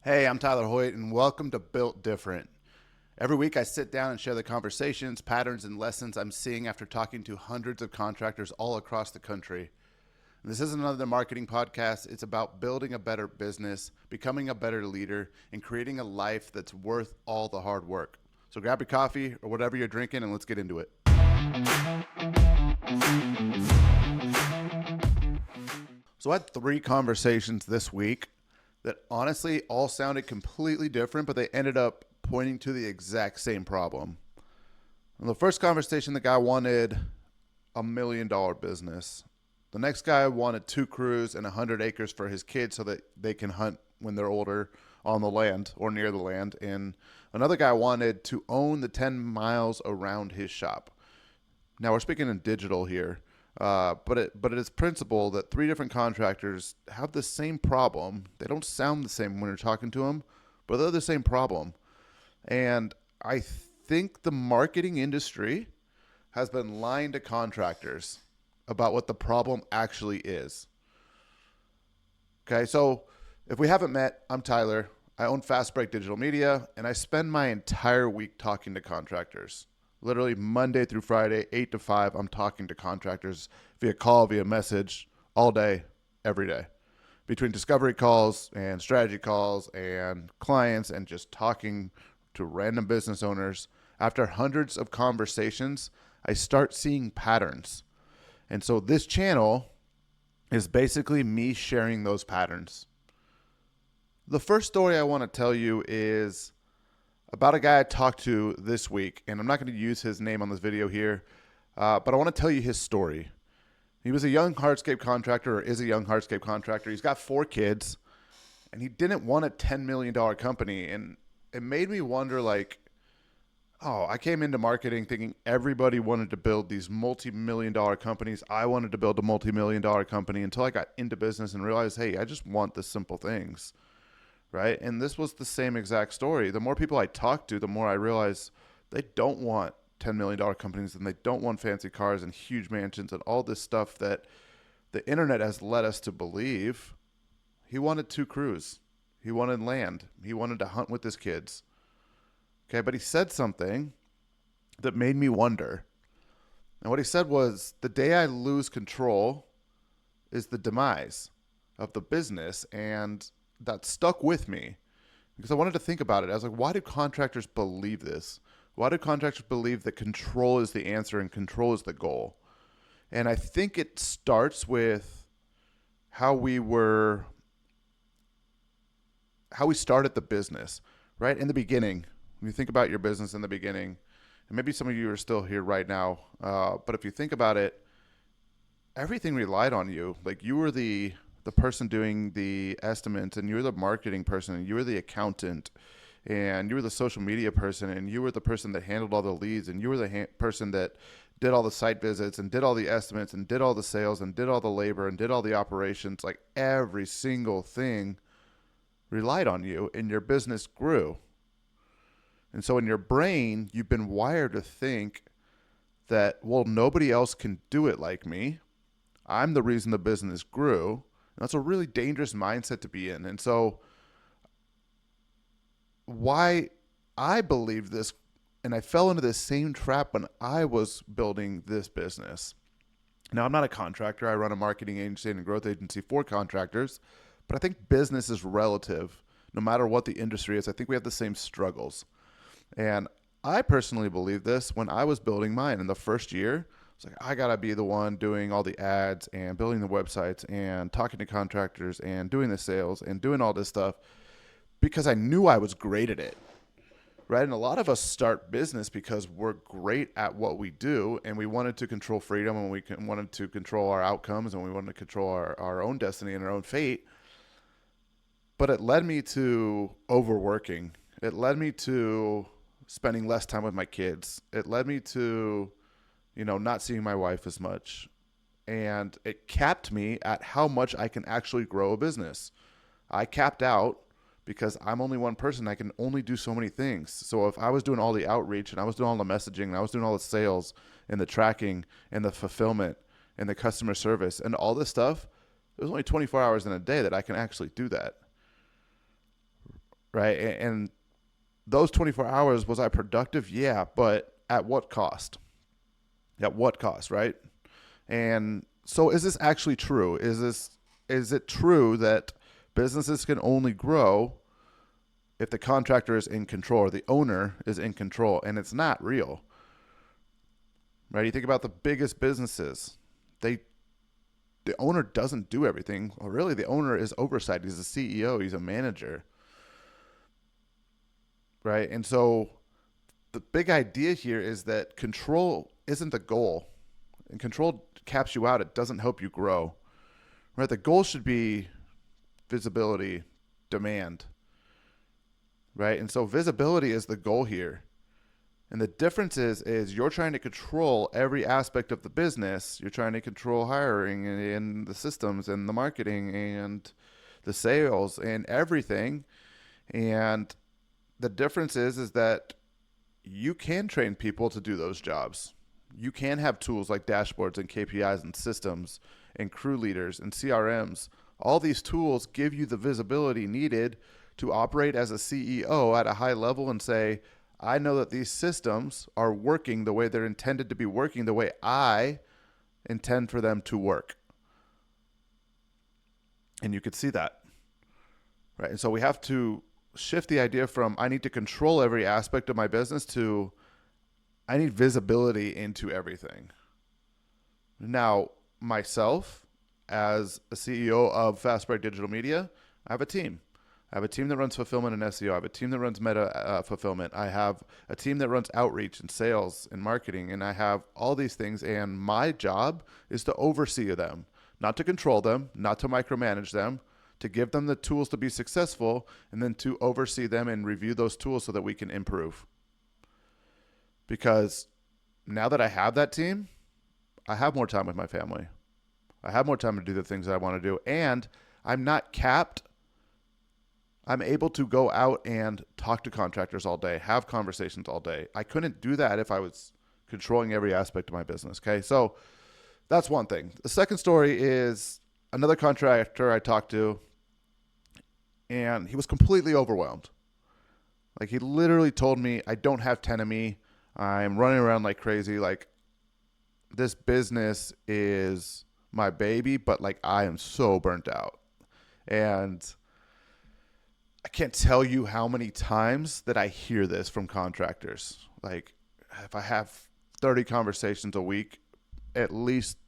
Hey, I'm Tyler Hoyt, and welcome to Built Different. Every week, I sit down and share the conversations, patterns, and lessons I'm seeing after talking to hundreds of contractors all across the country. And this isn't another marketing podcast. It's about building a better business, becoming a better leader, and creating a life that's worth all the hard work. So grab your coffee or whatever you're drinking, and let's get into it. So I had three conversations this week that honestly all sounded completely different, but they ended up pointing to the exact same problem. In the first conversation, the guy wanted $1 million business. The next guy wanted 2 crews and 100 acres for his kids so that they can hunt when they're older on the land or near the land. And another guy wanted to own the 10 miles around his shop. Now we're speaking in digital here, but it is principle that three different contractors have the same problem. They don't sound the same when you're talking to them, but they're the same problem. And I think the marketing industry has been lying to contractors about what the problem actually is. Okay, so if we haven't met, I'm Tyler. I own Fast Break Digital Media, and I spend my entire week talking to contractors. Literally Monday through Friday, 8 to 5, I'm talking to contractors via call, via message, all day, every day. Between discovery calls and strategy calls and clients and just talking to random business owners, after hundreds of conversations, I start seeing patterns. And so this channel is basically me sharing those patterns. The first story I want to tell you is about a guy I talked to this week, and I'm not going to use his name on this video here, but I want to tell you his story. He was a young hardscape contractor, or is a young hardscape contractor. He's got 4 kids, and he didn't want a $10 million company, and it made me wonder, like, oh, I came into marketing thinking everybody wanted to build these multi-million dollar companies. I wanted to build a multi-million dollar company until I got into business and realized, hey, I just want the simple things. Right? And this was the same exact story. The more people I talk to, the more I realize they don't want $10 million companies, and they don't want fancy cars and huge mansions and all this stuff that the internet has led us to believe. He wanted 2 crews. He wanted land. He wanted to hunt with his kids. Okay, but he said something that made me wonder. And what he said was, the day I lose control is the demise of the business. And that stuck with me because I wanted to think about it. I was like, why do contractors believe this? Why do contractors believe that control is the answer and control is the goal? And I think it starts with how we started the business, right? In the beginning, when you think about your business in the beginning, and maybe some of you are still here right now, but if you think about it, everything relied on you. Like, you were the person doing the estimates, and you were the marketing person, and you were the accountant, and you were the social media person, and you were the person that handled all the leads, and you were the person that did all the site visits and did all the estimates and did all the sales and did all the labor and did all the operations. Like, every single thing relied on you, and your business grew. And so in your brain, you've been wired to think that, well, nobody else can do it like me. I'm the reason the business grew. That's a really dangerous mindset to be in. And so why I believe this, and I fell into this same trap when I was building this business. Now, I'm not a contractor. I run a marketing agency and a growth agency for contractors, but I think business is relative. No matter what the industry is, I think we have the same struggles. And I personally believe this when I was building mine in the first year. It's like, I got to be the one doing all the ads and building the websites and talking to contractors and doing the sales and doing all this stuff because I knew I was great at it, right? And a lot of us start business because we're great at what we do, and we wanted to control freedom, and we wanted to control our outcomes, and we wanted to control our own destiny and our own fate. But it led me to overworking. It led me to spending less time with my kids. It led me to not seeing my wife as much. And it capped me at how much I can actually grow a business. I capped out because I'm only one person. I can only do so many things. So if I was doing all the outreach and I was doing all the messaging and I was doing all the sales and the tracking and the fulfillment and the customer service and all this stuff, there's only 24 hours in a day that I can actually do that. right? And those 24 hours, was I productive? Yeah, but at what cost? At what cost, right? And so is this actually true? Is it true that businesses can only grow if the contractor is in control or the owner is in control? And it's not real. Right? You think about the biggest businesses. They the owner doesn't do everything. Well, really, the owner is oversight. He's a CEO, he's a manager. Right? And so the big idea here is that control isn't the goal. And control caps you out. It doesn't help you grow. Right? The goal should be visibility, demand. Right? And so visibility is the goal here. And the difference is you're trying to control every aspect of the business. You're trying to control hiring and the systems and the marketing and the sales and everything. And the difference is that you can train people to do those jobs. You can have tools like dashboards and KPIs and systems and crew leaders and CRMs. All these tools give you the visibility needed to operate as a CEO at a high level and say, I know that these systems are working the way they're intended to be working, the way I intend for them to work. And you could see that, right? And so we have to shift the idea from I need to control every aspect of my business to I need visibility into everything. Now, myself, as a CEO of Fast Break Digital Media, I have a team. I have a team that runs fulfillment and SEO. I have a team that runs meta fulfillment. I have a team that runs outreach and sales and marketing. And I have all these things. And my job is to oversee them, not to control them, not to micromanage them, to give them the tools to be successful, and then to oversee them and review those tools so that we can improve. Because now that I have that team, I have more time with my family. I have more time to do the things that I want to do. And I'm not capped. I'm able to go out and talk to contractors all day, have conversations all day. I couldn't do that if I was controlling every aspect of my business. Okay. So that's one thing. The second story is another contractor I talked to, and he was completely overwhelmed. Like, he literally told me, I don't have 10 of me. I'm running around like crazy. Like, this business is my baby, but like, I am so burnt out. And I can't tell you how many times that I hear this from contractors. Like, if I have 30 conversations a week, at least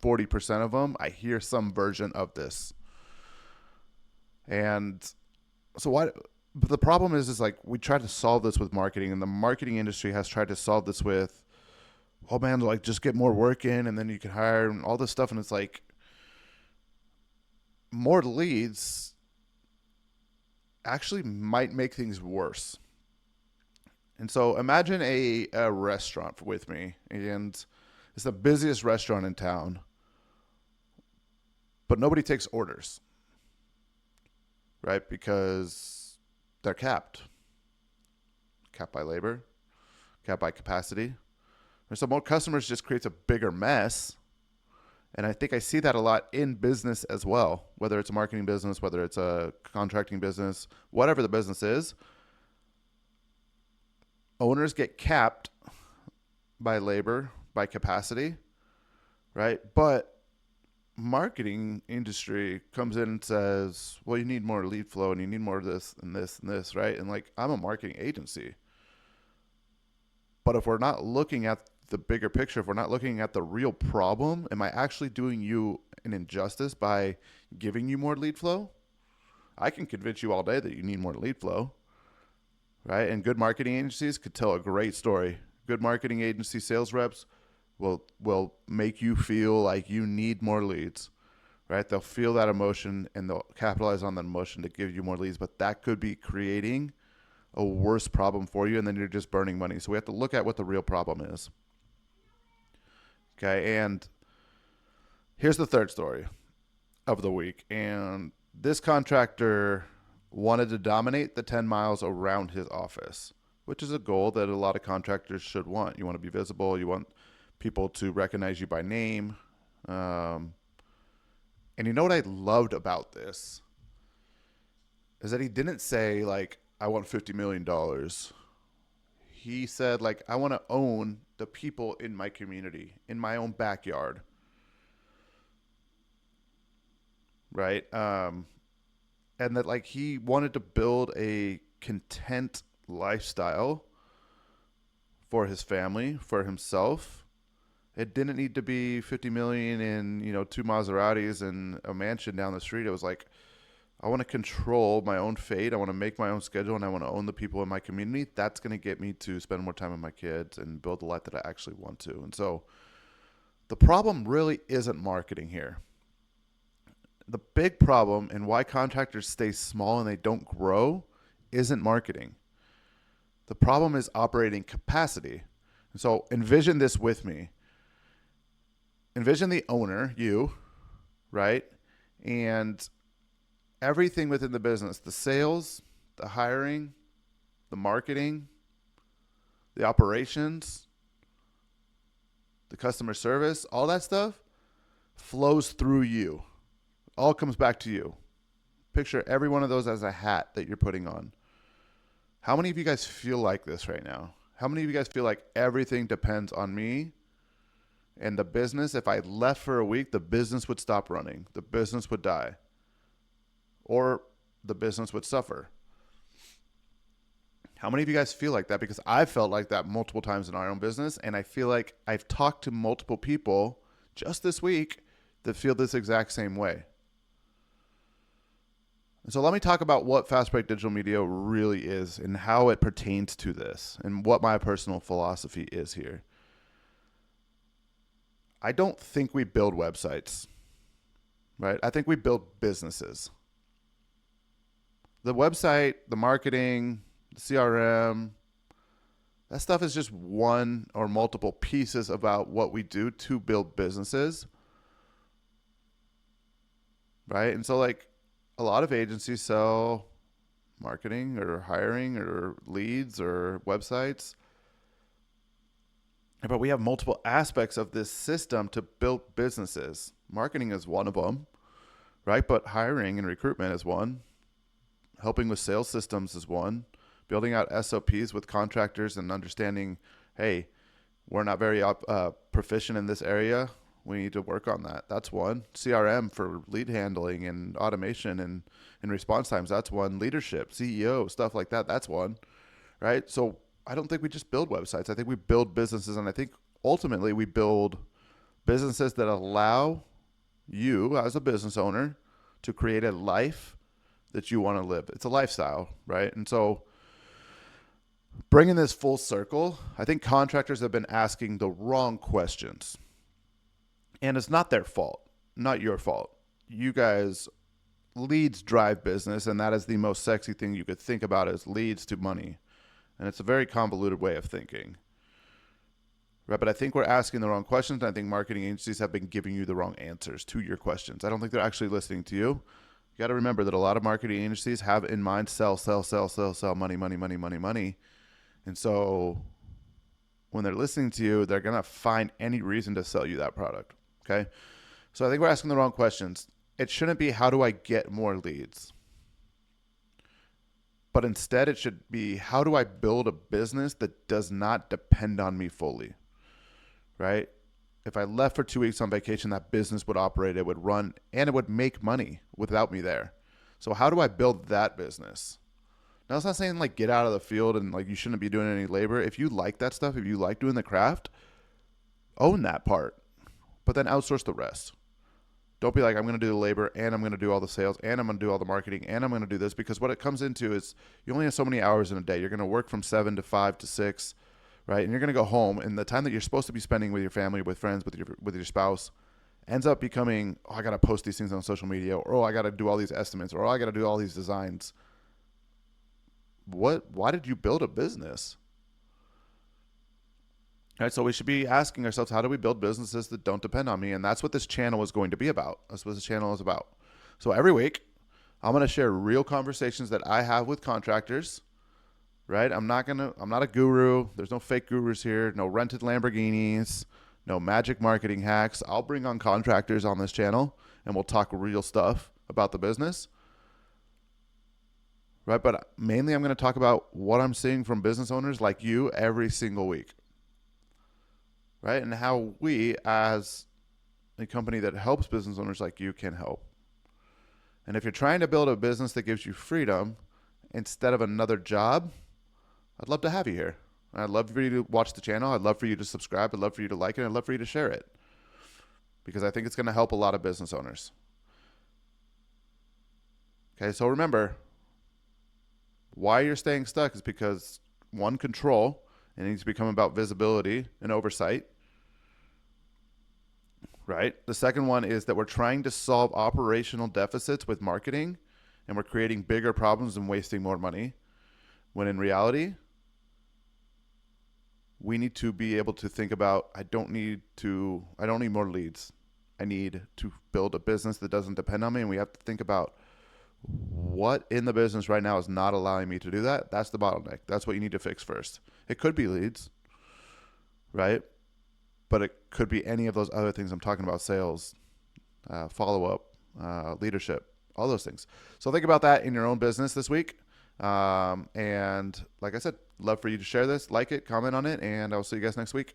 40% of them, I hear some version of this. And so but the problem is like, we try to solve this with marketing, and the marketing industry has tried to solve this with, oh man, like, just get more work in and then you can hire and all this stuff. And it's like, more leads actually might make things worse. And so imagine a restaurant with me, and it's the busiest restaurant in town, but nobody takes orders, right? Because they're capped by labor, capped by capacity. And so more customers just creates a bigger mess. And I think I see that a lot in business as well, whether it's a marketing business, whether it's a contracting business, whatever the business is. Owners get capped by labor, by capacity, right? But marketing industry comes in and says, well, you need more lead flow and you need more of this and this and this, right? And like, I'm a marketing agency. But if we're not looking at the bigger picture, if we're not looking at the real problem, am I actually doing you an injustice by giving you more lead flow? I can convince you all day that you need more lead flow, right? And good marketing agencies could tell a great story. Good marketing agency sales reps will make you feel like you need more leads, right? They'll feel that emotion and they'll capitalize on that emotion to give you more leads, but that could be creating a worse problem for you, and then you're just burning money. So we have to look at what the real problem is. Okay, and here's the third story of the week. And this contractor wanted to dominate the 10 miles around his office, which is a goal that a lot of contractors should want. You want to be visible. You want people to recognize you by name. And you know what I loved about this is that he didn't say, like, I want $50 million. He said, like, I want to own the people in my community, in my own backyard. Right? And that, like, he wanted to build a content lifestyle for his family, for himself. It didn't need to be 50 million in, 2 Maseratis and a mansion down the street. It was like, I want to control my own fate. I want to make my own schedule, and I want to own the people in my community. That's going to get me to spend more time with my kids and build the life that I actually want to. And so the problem really isn't marketing here. The big problem and why contractors stay small and they don't grow isn't marketing. The problem is operating capacity. And so envision this with me. Envision the owner, you, right? And everything within the business, the sales, the hiring, the marketing, the operations, the customer service, all that stuff flows through you. All comes back to you. Picture every one of those as a hat that you're putting on. How many of you guys feel like this right now? How many of you guys feel like everything depends on me and the business? If I left for a week, the business would stop running. The business would die. Or the business would suffer. How many of you guys feel like that? Because I've felt like that multiple times in our own business, and I feel like I've talked to multiple people just this week that feel this exact same way. And so let me talk about what Fast Break Digital Media really is and how it pertains to this and what my personal philosophy is here. I don't think we build websites, right? I think we build businesses. The website, the marketing, the CRM, that stuff is just one or multiple pieces about what we do to build businesses, right? And so, like, a lot of agencies sell marketing or hiring or leads or websites, but we have multiple aspects of this system to build businesses. Marketing is one of them, right? But hiring and recruitment is one. Helping with sales systems is one. Building out SOPs with contractors and understanding, hey, we're not very proficient in this area. We need to work on that. That's one. CRM for lead handling and automation and response times. That's one. Leadership, CEO, stuff like that. That's one, right? So I don't think we just build websites. I think we build businesses, and I think ultimately we build businesses that allow you as a business owner to create a life that you want to live. It's a lifestyle, right? And so bringing this full circle, I think contractors have been asking the wrong questions. And it's not their fault, not your fault. You guys, leads drive business, and that is the most sexy thing you could think about is leads to money. And it's a very convoluted way of thinking. Right? But I think we're asking the wrong questions, and I think marketing agencies have been giving you the wrong answers to your questions. I don't think they're actually listening to you. You got to remember that a lot of marketing agencies have in mind sell, money, money, money, money, money. And so when they're listening to you, they're going to find any reason to sell you that product. Okay? So I think we're asking the wrong questions. It shouldn't be, how do I get more leads? But instead, it should be, how do I build a business that does not depend on me fully? Right? If I left for 2 weeks on vacation, that business would operate, it would run, and it would make money without me there. So how do I build that business? Now, it's not saying like get out of the field and like you shouldn't be doing any labor. If you like that stuff, if you like doing the craft, own that part, but then outsource the rest. Don't be like, I'm going to do the labor and I'm going to do all the sales and I'm going to do all the marketing and I'm going to do this, because what it comes into is you only have so many hours in a day. You're going to work from 7 to 5 to 6, right? And you're going to go home, and the time that you're supposed to be spending with your family, with friends, with your spouse ends up becoming, oh, I got to post these things on social media, or oh, I got to do all these estimates, or oh, I got to do all these designs. Why did you build a business? All right, so we should be asking ourselves, how do we build businesses that don't depend on me? And that's what this channel is going to be about. That's what this channel is about. So every week, I'm going to share real conversations that I have with contractors, right? I'm not a guru. There's no fake gurus here, no rented Lamborghinis, no magic marketing hacks. I'll bring on contractors on this channel and we'll talk real stuff about the business. right? But mainly I'm going to talk about what I'm seeing from business owners like you every single week, right? And how we, as a company that helps business owners like you, can help. And if you're trying to build a business that gives you freedom instead of another job, I'd love to have you here. I'd love for you to watch the channel. I'd love for you to subscribe. I'd love for you to like it. I'd love for you to share it because I think it's going to help a lot of business owners. Okay, so remember, why you're staying stuck is because one, control. It needs to become about visibility and oversight, right? The second one is that we're trying to solve operational deficits with marketing and we're creating bigger problems and wasting more money. When in reality, we need to be able to think about I don't need more leads. I need to build a business that doesn't depend on me, and we have to think about what in the business right now is not allowing me to do that. That's the bottleneck. That's what you need to fix first. It could be leads, right? But it could be any of those other things I'm talking about: sales, follow-up, leadership, all those things. So think about that in your own business this week. And like I said, love for you to share this, like it, comment on it, and I'll see you guys next week.